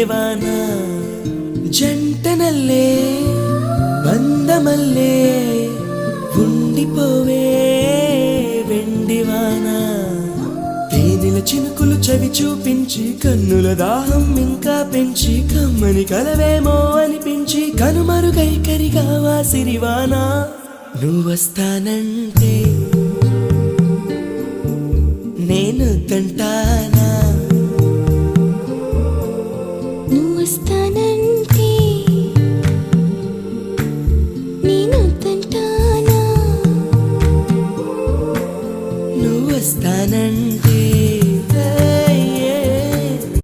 వెన్నెవాన జంటనల్లే బంధమల్లే ఉండిపోవే వెండివాన తేనెల చినుకులు చవి చూపించి కన్నుల దాహం ఇంకా పెంచి కమ్మని కలవేమో అనిపించి కనుమరుగైకరిగావా సిరివాన నువ్వొస్తానంటే నేను తంటాను